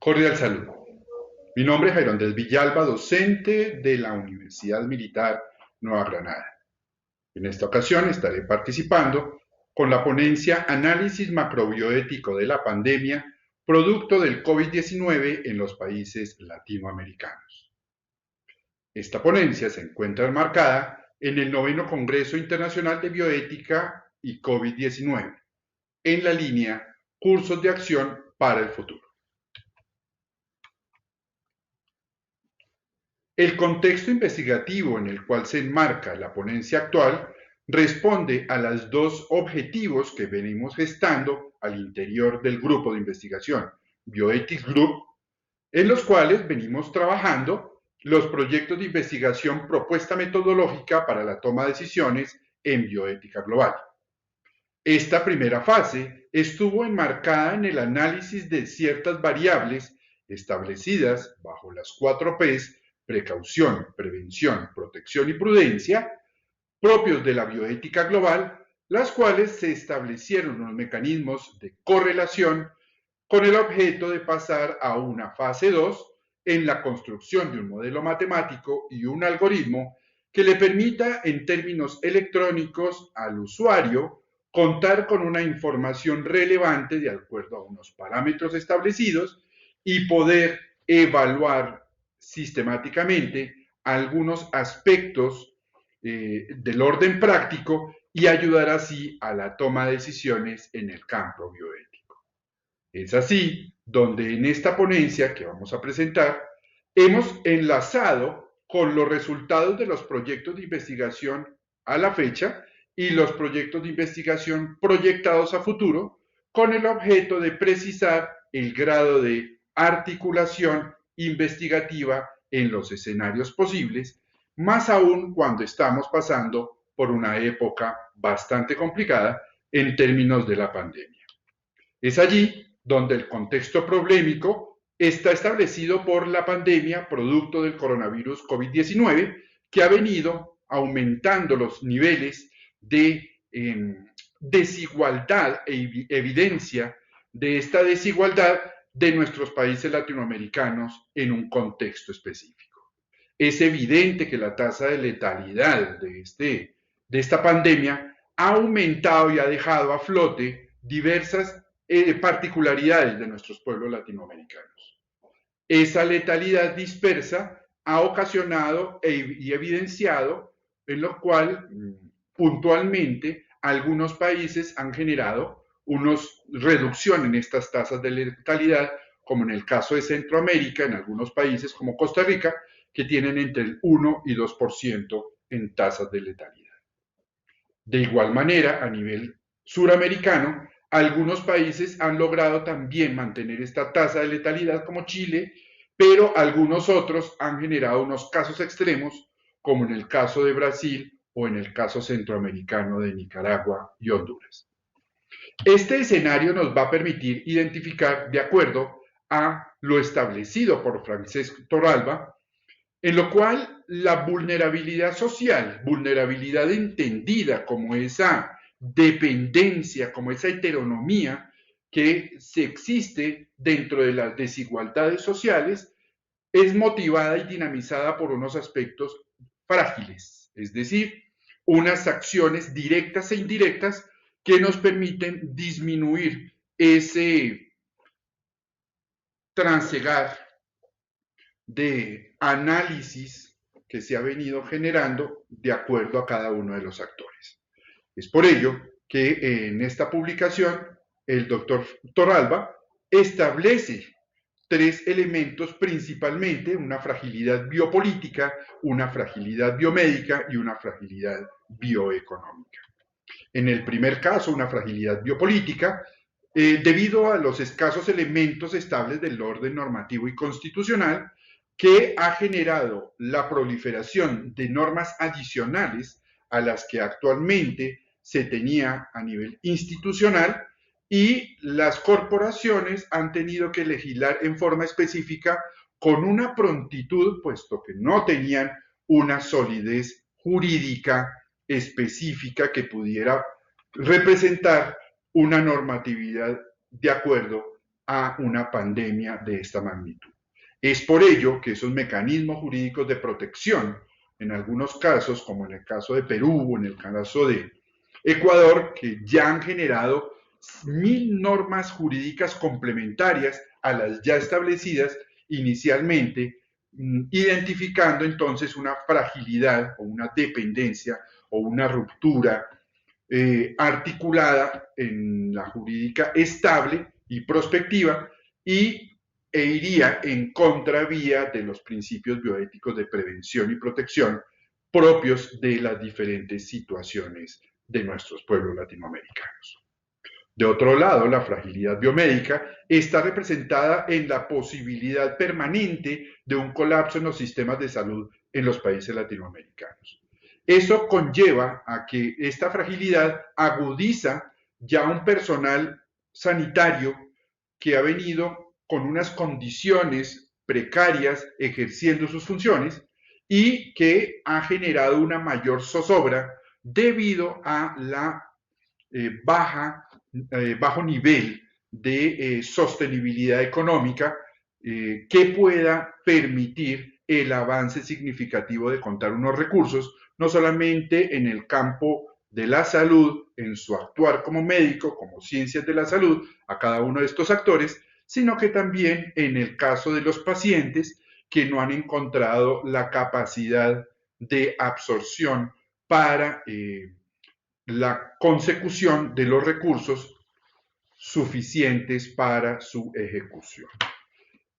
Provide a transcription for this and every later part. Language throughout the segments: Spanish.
Cordial saludo. Mi nombre es Jairo Andrés Villalba, docente de la Universidad Militar Nueva Granada. En esta ocasión estaré participando con la ponencia Análisis macrobioético de la pandemia, producto del COVID-19 en los países latinoamericanos. Esta ponencia se encuentra enmarcada en el 9º Congreso Internacional de Bioética y COVID-19, en la línea Cursos de Acción para el Futuro. El contexto investigativo en el cual se enmarca la ponencia actual responde a los dos objetivos que venimos gestando al interior del grupo de investigación Bioethics Group, en los cuales venimos trabajando los proyectos de investigación propuesta metodológica para la toma de decisiones en bioética global. Esta primera fase estuvo enmarcada en el análisis de ciertas variables establecidas bajo las 4 P's: precaución, prevención, protección y prudencia, propios de la bioética global, las cuales se establecieron unos mecanismos de correlación con el objeto de pasar a una fase 2 en la construcción de un modelo matemático y un algoritmo que le permita, en términos electrónicos, al usuario contar con una información relevante de acuerdo a unos parámetros establecidos y poder evaluar sistemáticamente algunos aspectos del orden práctico y ayudar así a la toma de decisiones en el campo bioético. Es así donde en esta ponencia que vamos a presentar hemos enlazado con los resultados de los proyectos de investigación a la fecha y los proyectos de investigación proyectados a futuro, con el objeto de precisar el grado de articulación investigativa en los escenarios posibles, más aún cuando estamos pasando por una época bastante complicada en términos de la pandemia. Es allí donde el contexto problemático está establecido por la pandemia producto del coronavirus COVID-19, que ha venido aumentando los niveles de desigualdad e evidencia de esta desigualdad de nuestros países latinoamericanos en un contexto específico. Es evidente que la tasa de letalidad de esta pandemia ha aumentado y ha dejado a flote diversas particularidades de nuestros pueblos latinoamericanos. Esa letalidad dispersa ha ocasionado y evidenciado en lo cual puntualmente algunos países han generado una reducción en estas tasas de letalidad, como en el caso de Centroamérica, en algunos países como Costa Rica, que tienen entre el 1 y 2% en tasas de letalidad. De igual manera, a nivel suramericano, algunos países han logrado también mantener esta tasa de letalidad, como Chile, pero algunos otros han generado unos casos extremos, como en el caso de Brasil o en el caso centroamericano de Nicaragua y Honduras. Este escenario nos va a permitir identificar, de acuerdo a lo establecido por Francesc Torralba, en lo cual la vulnerabilidad social, vulnerabilidad entendida como esa dependencia, como esa heteronomía que se existe dentro de las desigualdades sociales, es motivada y dinamizada por unos aspectos frágiles, es decir, unas acciones directas e indirectas que nos permiten disminuir ese transegar de análisis que se ha venido generando de acuerdo a cada uno de los actores. Es por ello que en esta publicación el doctor Torralba establece 3 elementos principalmente: una fragilidad biopolítica, una fragilidad biomédica y una fragilidad bioeconómica. En el primer caso, una fragilidad biopolítica, debido a los escasos elementos estables del orden normativo y constitucional, que ha generado la proliferación de normas adicionales a las que actualmente se tenía a nivel institucional, y las corporaciones han tenido que legislar en forma específica con una prontitud, puesto que no tenían una solidez jurídica específica que pudiera representar una normatividad de acuerdo a una pandemia de esta magnitud. Es por ello que esos mecanismos jurídicos de protección, en algunos casos, como en el caso de Perú o en el caso de Ecuador, que ya han generado 1000 normas jurídicas complementarias a las ya establecidas inicialmente, identificando entonces una fragilidad o una dependencia o una ruptura articulada en la jurídica estable y prospectiva e iría en contravía de los principios bioéticos de prevención y protección propios de las diferentes situaciones de nuestros pueblos latinoamericanos. De otro lado, la fragilidad biomédica está representada en la posibilidad permanente de un colapso en los sistemas de salud en los países latinoamericanos. Eso conlleva a que esta fragilidad agudiza ya un personal sanitario que ha venido con unas condiciones precarias ejerciendo sus funciones y que ha generado una mayor zozobra debido a la bajo nivel de sostenibilidad económica que pueda permitir el avance significativo de contar unos recursos, no solamente en el campo de la salud, en su actuar como médico, como ciencias de la salud, a cada uno de estos actores, sino que también en el caso de los pacientes que no han encontrado la capacidad de absorción para la consecución de los recursos suficientes para su ejecución.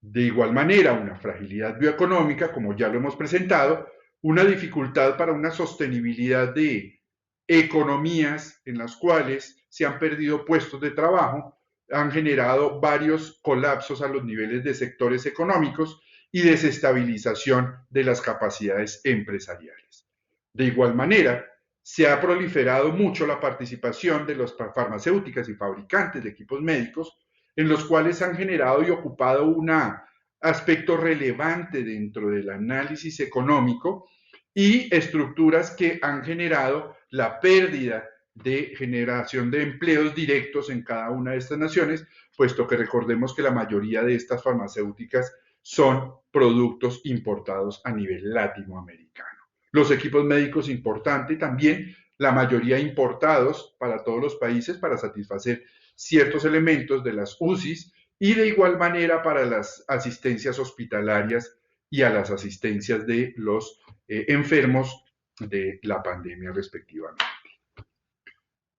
De igual manera, una fragilidad bioeconómica, como ya lo hemos presentado, una dificultad para una sostenibilidad de economías en las cuales se han perdido puestos de trabajo, han generado varios colapsos a los niveles de sectores económicos y desestabilización de las capacidades empresariales. De igual manera, se ha proliferado mucho la participación de las farmacéuticas y fabricantes de equipos médicos, en los cuales han generado y ocupado un aspecto relevante dentro del análisis económico y estructuras que han generado la pérdida de generación de empleos directos en cada una de estas naciones, puesto que recordemos que la mayoría de estas farmacéuticas son productos importados a nivel latinoamericano. Los equipos médicos importantes también, la mayoría importados para todos los países para satisfacer ciertos elementos de las UCIs y de igual manera para las asistencias hospitalarias y a las asistencias de los enfermos de la pandemia respectivamente.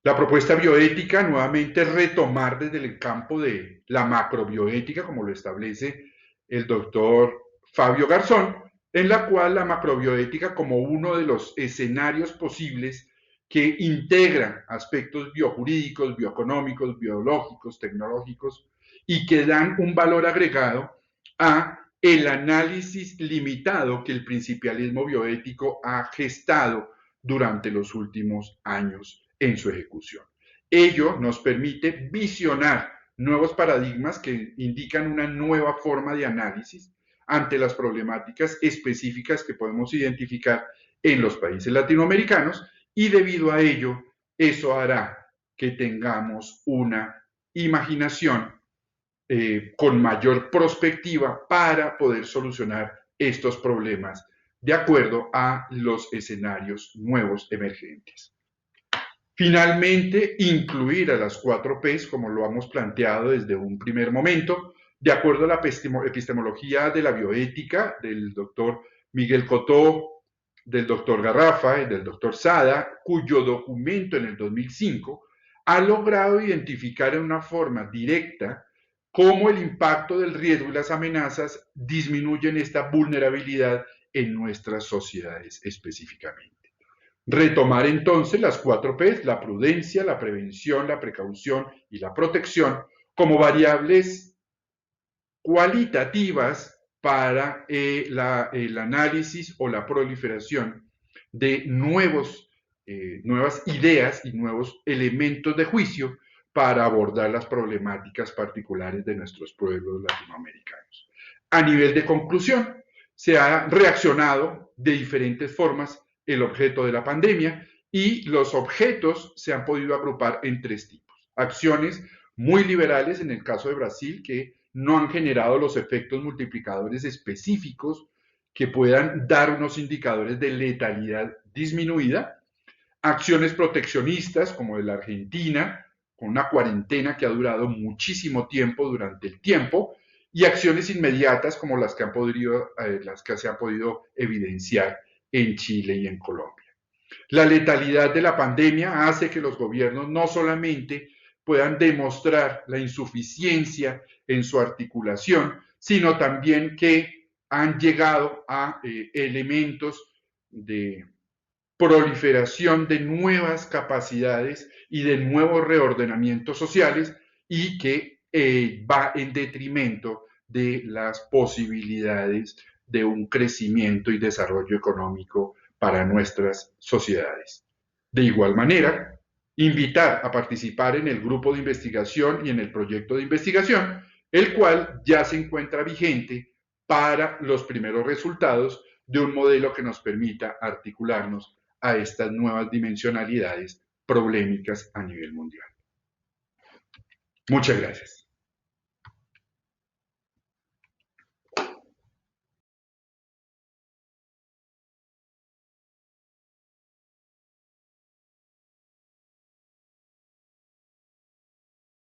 La propuesta bioética nuevamente es retomar desde el campo de la macrobioética, como lo establece el doctor Fabio Garzón, en la cual la macrobioética como uno de los escenarios posibles que integra aspectos biojurídicos, bioeconómicos, biológicos, tecnológicos y que dan un valor agregado a el análisis limitado que el principialismo bioético ha gestado durante los últimos años en su ejecución. Ello nos permite visionar nuevos paradigmas que indican una nueva forma de análisis ante las problemáticas específicas que podemos identificar en los países latinoamericanos y debido a ello, eso hará que tengamos una imaginación con mayor prospectiva para poder solucionar estos problemas de acuerdo a los escenarios nuevos emergentes. Finalmente, incluir a las 4 Ps, como lo hemos planteado desde un primer momento, de acuerdo a la epistemología de la bioética del doctor Miguel Cotó, del doctor Garrafa y del doctor Sada, cuyo documento en el 2005 ha logrado identificar en una forma directa cómo el impacto del riesgo y las amenazas disminuyen esta vulnerabilidad en nuestras sociedades específicamente. Retomar entonces las 4 Ps, la prudencia, la prevención, la precaución y la protección, como variables cualitativas para el análisis o la proliferación de nuevas ideas y nuevos elementos de juicio para abordar las problemáticas particulares de nuestros pueblos latinoamericanos. A nivel de conclusión, se ha reaccionado de diferentes formas el objeto de la pandemia y los objetos se han podido agrupar en 3 tipos. Acciones muy liberales en el caso de Brasil, que no han generado los efectos multiplicadores específicos que puedan dar unos indicadores de letalidad disminuida, acciones proteccionistas como de la Argentina, con una cuarentena que ha durado muchísimo tiempo durante el tiempo, y acciones inmediatas como las que se han podido evidenciar en Chile y en Colombia. La letalidad de la pandemia hace que los gobiernos no solamente puedan demostrar la insuficiencia en su articulación, sino también que han llegado a elementos de proliferación de nuevas capacidades y de nuevos reordenamientos sociales y que va en detrimento de las posibilidades de un crecimiento y desarrollo económico para nuestras sociedades. De igual manera, invitar a participar en el grupo de investigación y en el proyecto de investigación, el cual ya se encuentra vigente para los primeros resultados de un modelo que nos permita articularnos a estas nuevas dimensionalidades problemáticas a nivel mundial. Muchas gracias.